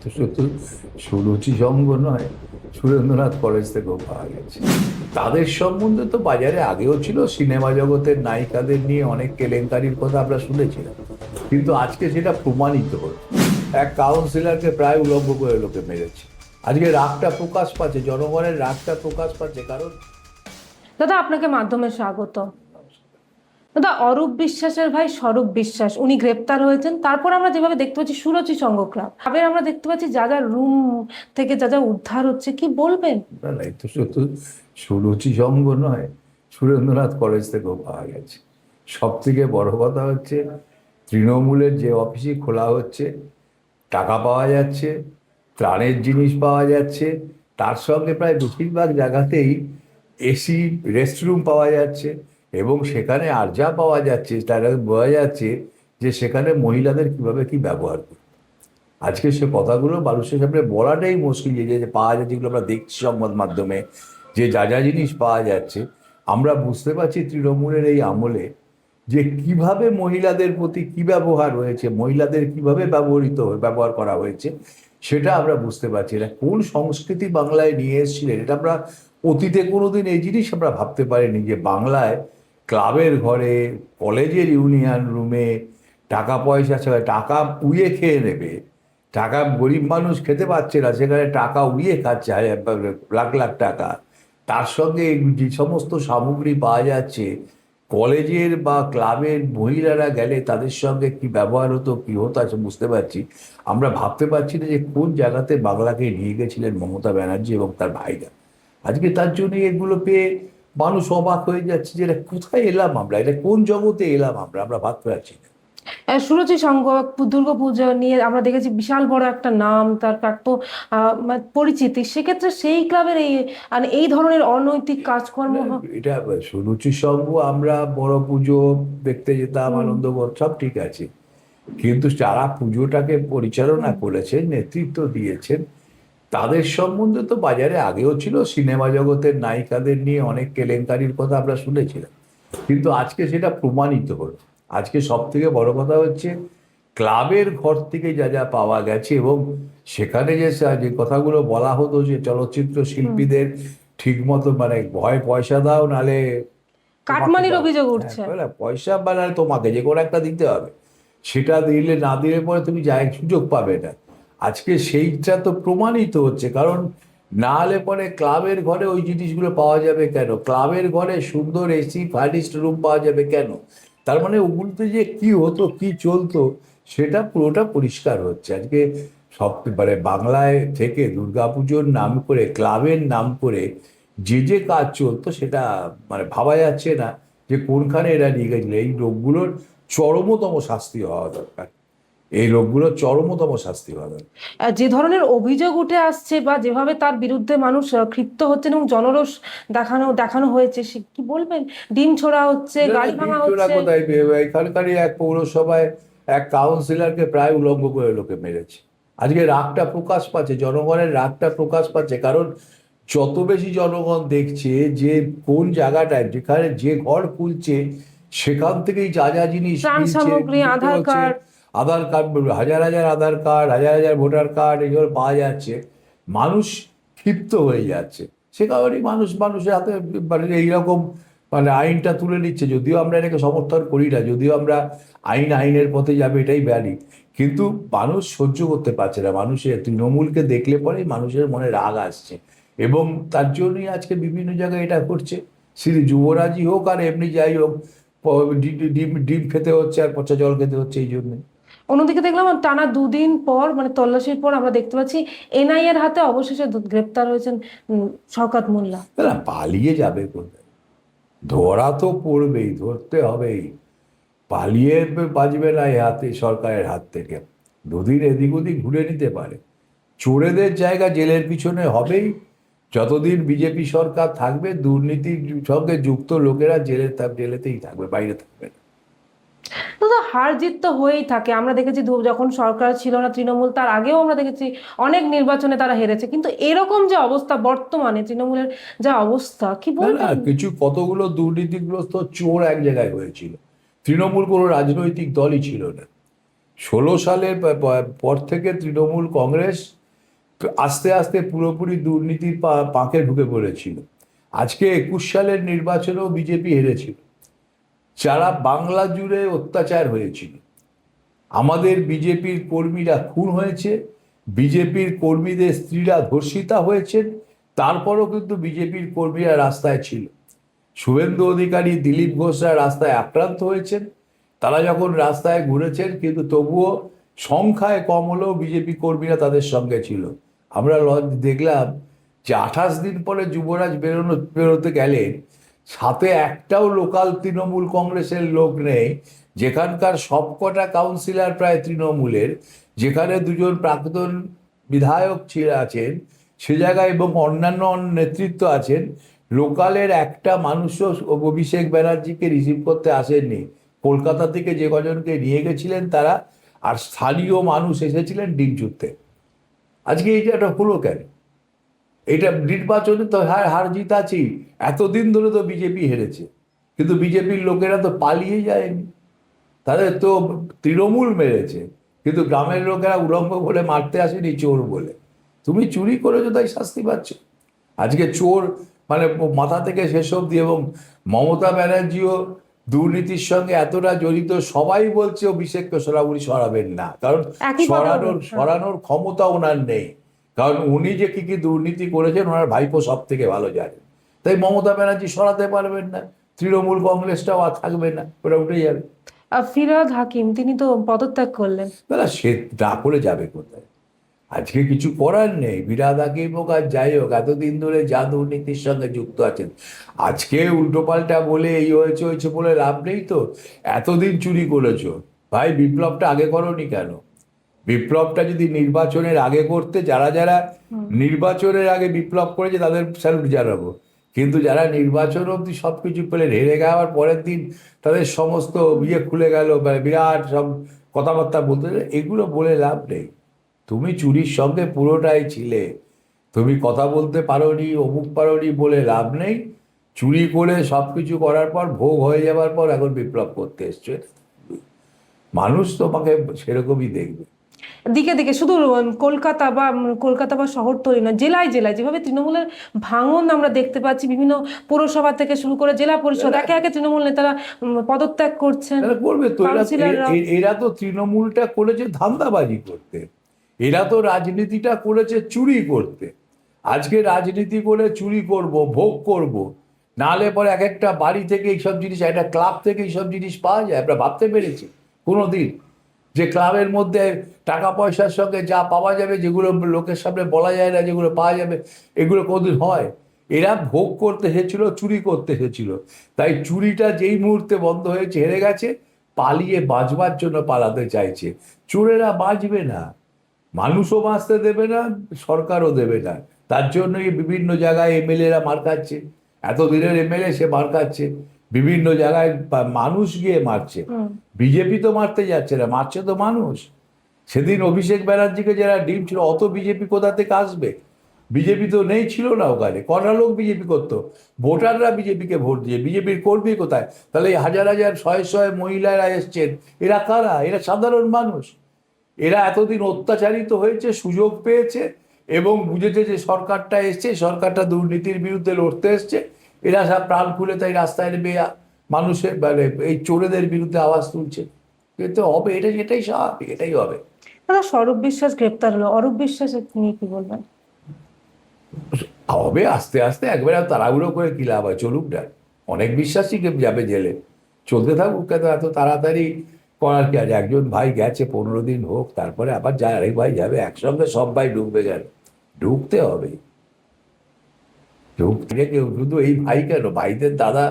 তো শুধু সুরুচি সঙ্গ নয়, সুরেন্দ্রনাথ কলেজ থেকেও পাওয়া গেছে। তাদের সম্বন্ধে তো বাজারে আগেও ছিল, সিনেমা জগতের নায়িকাদের নিয়ে অনেক কেলেঙ্কারির কথা আমরা শুনেছিলাম, কিন্তু আজকে সেটা প্রমাণিত হচ্ছে। এক কাউন্সিলরকে প্রায় উলঙ্গ করে লোকে মেরেছে। আজকে রাগটা প্রকাশ পাচ্ছে, জনগণের রাগটা প্রকাশ পাচ্ছে, কারণ দাদা আপনাকে মাধ্যমে স্বাগত। দাদা অরূপ বিশ্বাসের ভাই স্বরূপ বিশ্বাস উনি গ্রেপ্তার হয়েছেন, তারপর আমরা যেভাবে দেখতে পাচ্ছি সুরুচি সংঘ ক্লাব, আবার আমরা দেখতে পাচ্ছি যা যা রুম থেকে যা যা উদ্ধার হচ্ছে, কি বলবেন? না না, এই তো শুধু সুরুচি সঙ্গ নয়, সুরেন্দ্রনাথ কলেজ থেকেও পাওয়া গেছে। সব থেকে বড় কথা হচ্ছে, তৃণমূলের যে অফিসই খোলা হচ্ছে, টাকা পাওয়া যাচ্ছে, ত্রাণের জিনিস পাওয়া যাচ্ছে, তার সঙ্গে প্রায় বেশিরভাগ জায়গাতেই এসি রেস্টরুম পাওয়া যাচ্ছে, এবং সেখানে আর যা পাওয়া যাচ্ছে তারা বোঝা যাচ্ছে যে সেখানে মহিলাদের কিভাবে কি ব্যবহার করে। আজকে সে কথাগুলো মানুষের সামনে বলাটাই মুশকিল, যে যে পাওয়া যাচ্ছে, যেগুলো আমরা দেখছি সংবাদ মাধ্যমে, যে যা যা জিনিস পাওয়া যাচ্ছে, আমরা বুঝতে পারছি তৃণমূলের এই আমলে যে কিভাবে মহিলাদের প্রতি কি ব্যবহার হয়েছে, মহিলাদের কিভাবে ব্যবহার করা হয়েছে, সেটা আমরা বুঝতে পারছি। এটা কোন সংস্কৃতি বাংলায় নিয়ে এসেছিলেন, এটা আমরা অতীতে কোনোদিন এই জিনিস আমরা ভাবতে পারিনি, যে বাংলায় ক্লাবের ঘরে, কলেজের ইউনিয়ন রুমে টাকা পয়সা ছাড়া টাকা উইয়ে খেয়ে নেবে। টাকা গরিব মানুষ খেতে পাচ্ছে না, সেখানে টাকা উড়িয়ে খাচ্ছে লাখ লাখ টাকা। তার সঙ্গে যে সমস্ত সামগ্রী পাওয়া যাচ্ছে, কলেজের বা ক্লাবের মহিলারা গেলে তাদের সঙ্গে কি ব্যবহার হতো, কি হতো, আছে বুঝতে পারছি। আমরা ভাবতে পারছি না যে কোন জায়গাতে বাংলাকে নিয়ে গেছিলেন মমতা ব্যানার্জি এবং তার ভাইরা। আজকে তার জন্য এগুলো পেয়ে মানুষ অবাক হয়ে যাচ্ছে, যে এটা কোথায় এলাম আমরা, এটা কোন জগতে এলাম আমরা আমরা ভাবতে পারছি না। সুরুচি সংঘ দুর্গাপুজো নিয়ে আমরা দেখেছি বিশাল বড় একটা নাম, তার কাটতো পরিচিতি, সেক্ষেত্রে সেই ক্লাবের এই মানে এই ধরনের অনৈতিক কাজকর্ম এটা সুরুচির সঙ্গ, আমরা বড় পুজো দেখতে যেতাম, হুম, আনন্দ সব ঠিক আছে, কিন্তু যারা পুজোটাকে পরিচালনা হুম। করেছেন, নেতৃত্ব দিয়েছেন, তাদের সম্বন্ধে তো বাজারে আগেও ছিল, সিনেমা জগতের নায়িকাদের নিয়ে অনেক কেলেঙ্কারির কথা আমরা শুনেছিলাম, কিন্তু আজকে সেটা প্রমাণিত হলো। আজকে সব থেকে বড় কথা হচ্ছে, ক্লাবের ঘর থেকে যা যা পাওয়া গেছে, এবং সেখানে যে যে কথাগুলো বলা হতো যে চলচ্চিত্র হুম। শিল্পীদের ঠিক মতো মানে ভয় পয়সা দাও, নালে তোমাকে কাটমানির দাও, অভিযোগ হ্যাঁ উঠছে। বলে পয়সা বা নাহলে তোমাকে যে কোনো একটা দিতে হবে, সেটা দিলে না দিলে পরে তুমি সুযোগ পাবে না। আজকে সেইটা তো প্রমাণিত হচ্ছে, কারণ না হলে পরে ক্লাবের ঘরে ওই জিনিসগুলো পাওয়া যাবে কেন, ক্লাবের ঘরে সুন্দর এসি ফার্নিশড রুম পাওয়া যাবে কেন, তার মানে ওগুলোতে যে কি হতো কি চলতো, সেটা পুরোটা পরিষ্কার হচ্ছে আজকে। সব মানে বাংলায় থেকে দুর্গাপুজোর নাম করে, ক্লাবের নাম করে যে যে কাজ চলতো, সেটা মানে ভাবা যাচ্ছে না যে কোনখানে এরা নিয়ে গেছিল। এই লোকগুলোর চরমতম শাস্তি হওয়া দরকার, এই লোকগুলোর চরমতম শাস্তি হওয়া দরকার। যে ধরনের অভিযোগ উঠে আসছে বা যেভাবে তার বিরুদ্ধে মানুষ ক্ষিপ্ত হচ্ছেন এবং জনরোষ দেখানো দেখানো হয়েছে, সে কি বলবেন? ডিম ছোড়া হচ্ছে, না না, গাড়ি ভাঙা দ্বীপজোড়া হচ্ছে। কোথায় এখানকারই এক পৌরসভায় এক কাউন্সিলরকে প্রায় উলঙ্গ করে লোকে মেরেছে। আজকে রাগটা প্রকাশ পাচ্ছে, জনগণের রাগটা প্রকাশ পাচ্ছে, কারণ যত বেশি জনগণ দেখছে যে কোন জায়গাটায়, যেখানে যে ঘর খুলছে, সেখান থেকেই যা যা জিনিস ত্রাণ মিলছে, সামগ্রী, বিক্রি আধার হচ্ছে, কার্ড। আধার কার্ড, হাজার হাজার আধার কার্ড, হাজার হাজার ভোটার কার্ড, এগুলো পাওয়া যাচ্ছে। মানুষ ক্ষিপ্ত হয়ে যাচ্ছে, সে কারণেই মানুষ মানুষের হাতে মানে এইরকম মানে আইনটা তুলে নিচ্ছে। যদিও আমরা এটাকে সমর্থন করি না, যদিও আমরা আইনের পথে যাবে এটাই ব্যালি, কিন্তু মানুষ সহ্য করতে পারছে না। মানুষের তৃণমূলকে দেখলে পরেই মানুষের মনে রাগ আসছে, এবং তার জন্যই আজকে বিভিন্ন জায়গায় এটা করছে। শ্রী যুবরাজই হোক আর এমনি যাই হোক, ডিম ডিম খেতে হচ্ছে আর পচা জল খেতে হচ্ছে এই জন্যে। অন্যদিকে দেখলাম টানা দুদিন পর মানে তল্লাশির পর আমরা দেখতে পাচ্ছি এনআইএ এর হাতে অবশেষে গ্রেপ্তার হয়েছেন শওকত মোল্লা। না, পালিয়ে যাবে কোথায়, ধরা তো পড়বেই, ধরতে হবেই। পালিয়ে বাঁচবে না এই হাতে, সরকারের হাত থেকে। দুদিন এদিক ওদিক ঘুরে নিতে পারে, চোরেদের জায়গা জেলের পিছনে হবেই। যতদিন বিজেপি সরকার থাকবে, দুর্নীতির সঙ্গে যুক্ত লোকেরা জেলেতেই থাকবে, বাইরে থাকবে না। তো তো হার জিত তো হয়েই থাকে, আমরা দেখেছি যখন সরকার ছিল না তৃণমূল, তার আগেও আমরা দেখেছি অনেক নির্বাচনে তারা হেরেছে, কিন্তু এরকম যে অবস্থা বর্তমানে তৃণমূলের যা অবস্থা, কি না না, বলবেন? কিছু কতগুলো দুর্নীতিগ্রস্ত চোর এক জায়গায় হয়েছিল। তৃণমূল কোনো রাজনৈতিক দলই ছিল না, 16 সালের পর থেকে তৃণমূল কংগ্রেস আস্তে আস্তে পুরোপুরি দুর্নীতির পাঁকে ঢুকে পড়েছিল। আজকে 21 সালের নির্বাচনেও বিজেপি হেরেছিল। যারা বাংলা জুড়ে অত্যাচার হয়েছিল, আমাদের বিজেপির কর্মীরা খুন হয়েছে, বিজেপির কর্মীদের স্ত্রীরা ধর্ষিতা হয়েছেন, তারপরও কিন্তু বিজেপির কর্মীরা রাস্তায় ছিল। শুভেন্দু অধিকারী, দিলীপ ঘোষরা রাস্তায় আক্রান্ত হয়েছেন, তারা যখন রাস্তায় ঘুরেছেন, কিন্তু তবুও সংখ্যায় কম হলেও বিজেপি কর্মীরা তাদের সঙ্গে ছিল। আমরা দেখলাম যে 28 দিন পরে যুবরাজ বেরোতে গেলেন, সাথে একটাও লোকাল তৃণমূল কংগ্রেসের লোক নেই, যেখানকার সবকটা কাউন্সিলর প্রায় তৃণমূলের, যেখানে দুজন প্রাক্তন বিধায়ক আছেন সে জায়গায় এবং অন্যান্য নেতৃত্ব আছেন, লোকালের একটা মানুষও অভিষেক ব্যানার্জিকে রিসিভ করতে আসেননি। কলকাতা থেকে যে কজনকে নিয়ে গেছিলেন তারা, আর স্থানীয় মানুষ এসেছিলেন ডিম ছুটতে। আজকে এইটা হলো কেন? এটা নির্বাচনে তো হার জিত আছেই, এতদিন ধরে তো বিজেপি হেরেছে, কিন্তু বিজেপির লোকেরা তো পালিয়ে যায়নি, তাদের তো তৃণমূল মেরেছে, কিন্তু গ্রামের লোকেরা উলঙ্গ বলে মারতে আসেনি চোর বলে। তুমি চুরি করেছো তাই শাস্তি পাচ্ছ। আজকে চোর মানে মাথা থেকে শেষ অবধি, এবং মমতা ব্যানার্জিও দুর্নীতির সঙ্গে এতটা জড়িত, সবাই বলছে অভিষেককে সরাবেন না, কারণ সরানোর ক্ষমতা ওনার নেই, কারণ উনি যে কি কি দুর্নীতি করেছেন ওনার ভাইপো সব থেকে ভালো জানে। তাই মমতা ব্যানার্জি সরাতে পারবেন না, তৃণমূল কংগ্রেসটাও আর থাকবে না, ওরা উঠে যাবে। ফিরহাদ হাকিম তিনি তো পদত্যাগ করলেন, সে না করে যাবে কোথায়? আজকে কিছু করার নেই। ফিরহাদ হাকিম হোক আর যাই হোক, এতদিন ধরে যা দুর্নীতির সঙ্গে যুক্ত আছেন, আজকে উল্টোপাল্টা বলে এই হয়েছে বলে লাভ নেই তো। এতদিন চুরি করেছো ভাই, বিপ্লবটা আগে করোনি কেন? বিপ্লবটা যদি নির্বাচনের আগে করতে, যারা যারা নির্বাচনের আগে বিপ্লব করেছে তাদের স্যালুট জানাবো, কিন্তু যারা নির্বাচন অবধি সব কিছু পেলে হেরে যাওয়ার পরের দিন তাদের সমস্ত খুলে গেল, বিরাট সব কথাবার্তা বলতে, এগুলো বলে লাভ নেই। তুমি চুরির সঙ্গে পুরোটাই ছিলে, তুমি কথা বলতে পারোনি, অমুক পারোনি বলে লাভ নেই। চুরি করে সব কিছু করার পর, ভোগ হয়ে যাবার পর এখন বিপ্লব করতে এসছো, মানুষ তোমাকে সেরকমই দেখবে। দিকে দিকে শুধু কলকাতা বা শহরতলি নয়, জেলায় জেলায় যেভাবে তৃণমূলের ভাঙন আমরা দেখতে পাচ্ছি, বিভিন্ন পৌরসভা থেকে শুরু করে জেলা পরিষদ, একে একে তৃণমূল নেতারা পদত্যাগ করছেন। করবে তো, এরা তো তৃণমূলটা করেছে ধান্দাবাজি করতে, এরা তো রাজনীতিটা করেছে চুরি করতে। আজকে রাজনীতি করে চুরি করব, ভোগ করব, নাহলে পরে এক একটা বাড়ি থেকে এইসব জিনিস, একটা ক্লাব থেকে এইসব জিনিস পাওয়া যায়? আমরা ভাবতে পেরেছি কোনো দিন যে ক্লাবের মধ্যে টাকা পয়সার সঙ্গে যা পাওয়া যাবে, যেগুলো লোকের সামনে বলা যায় না, যেগুলো পাওয়া যাবে, এগুলো কোনদিন হয়? এরা ভোগ করতে এসেছিল, চুরি করতে এসেছিল। তাই চুরিটা যেই মুহূর্তে বন্ধ হয়েছে, হেরে গেছে, পালিয়ে বাঁচবার জন্য পালাতে চাইছে। চোরেরা বাঁচবে না, মানুষও বাঁচতে দেবে না, সরকারও দেবে না। তার জন্যই বিভিন্ন জায়গায় এমএলএরা মার খাচ্ছে, এতদিনের এমএলএ সে মার খাচ্ছে, বিভিন্ন জায়গায় মানুষ গিয়ে মারছে। বিজেপি তো মারতে যাচ্ছে না, মারছে তো মানুষ। সেদিন অভিষেক ব্যানার্জিকে যারা ডিম ছিল, অত বিজেপি কোথা থেকে আসবে? বিজেপি তো নেই, ছিল না ওখানে। কটা লোক বিজেপি করতো? ভোটাররা বিজেপিকে ভোট দিয়ে, বিজেপির কর্মী কোথায়? তাহলে এই হাজার হাজার শয়ে শয়ে মহিলারা এসছেন, এরা কারা? এরা সাধারণ মানুষ। এরা এতদিন অত্যাচারিত হয়েছে, সুযোগ পেয়েছে এবং বুঝেছে যে সরকারটা এসছে, সরকারটা দুর্নীতির বিরুদ্ধে লড়তে এসছে, এরা সব প্রাণ খুলে তাই রাস্তায় নেমে মানুষের মানে এই চোরেদের বিরুদ্ধে আওয়াজ তুলছে। কিন্তু হবে, এটাই স্বাভাবিক, এটাই হবে। দাদা, স্বরূপ বিশ্বাস গ্রেপ্তার হলো, অরূপ বিশ্বাস নিয়ে কি বলবেন? হবে আস্তে আস্তে, একবারে তাড়াহুড়ো করে কি লাভ হয়? চলুক না, অনেক বিশ্বাসই যাবে জেলে, চলতে থাকুক। কেন এত তাড়াতাড়ি করার কি আছে? একজন ভাই গেছে, 15 দিন হোক, তারপরে আবার যায় আরেক ভাই যাবে, একসঙ্গে সব ভাই ঢুকবে কেন? ঢুকতে হবে, ঢুকতে কেউ শুধু এই ভাই কেন, ভাইদের দাদা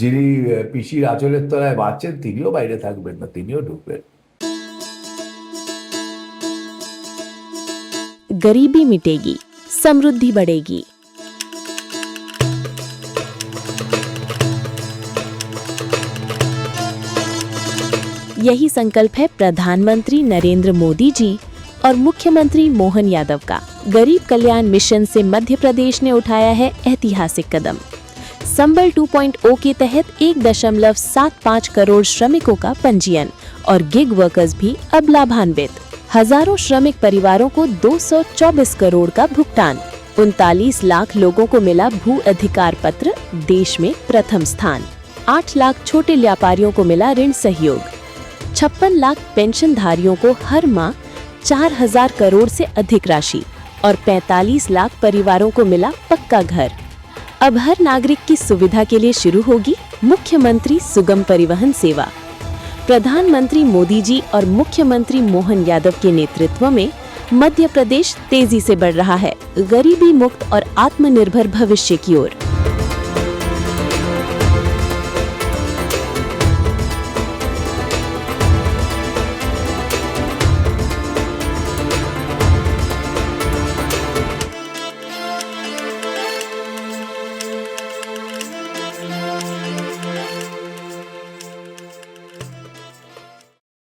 যিনি পিসির আঁচলের তলায় বাঁচছেন, তিনিও বাইরে থাকবেন না, তিনিও ঢুকবেন। गरीबी मिटेगी, समृद्धि बढ़ेगी। यही संकल्प है प्रधानमंत्री नरेंद्र मोदी जी और मुख्यमंत्री मोहन यादव का। गरीब कल्याण मिशन से मध्य प्रदेश ने उठाया है ऐतिहासिक कदम। संबल 2.0 के तहत 1.75 करोड़ श्रमिकों का पंजीयन और गिग वर्कर्स भी अब लाभान्वित। हजारों श्रमिक परिवारों को 224 करोड़ का भुगतान। 39 लाख लोगों को मिला भू अधिकार पत्र, देश में प्रथम स्थान। 8 लाख छोटे व्यापारियों को मिला ऋण सहयोग। 56 लाख पेंशनधारियों को हर माह 4000 करोड़ से अधिक राशि और 45 लाख परिवारों को मिला पक्का घर। अब हर नागरिक की सुविधा के लिए शुरू होगी मुख्यमंत्री सुगम परिवहन सेवा। प्रधानमंत्री मोदी जी और मुख्यमंत्री मोहन यादव के नेतृत्व में मध्य प्रदेश तेजी से बढ़ रहा है गरीबी मुक्त और आत्मनिर्भर भविष्य की ओर।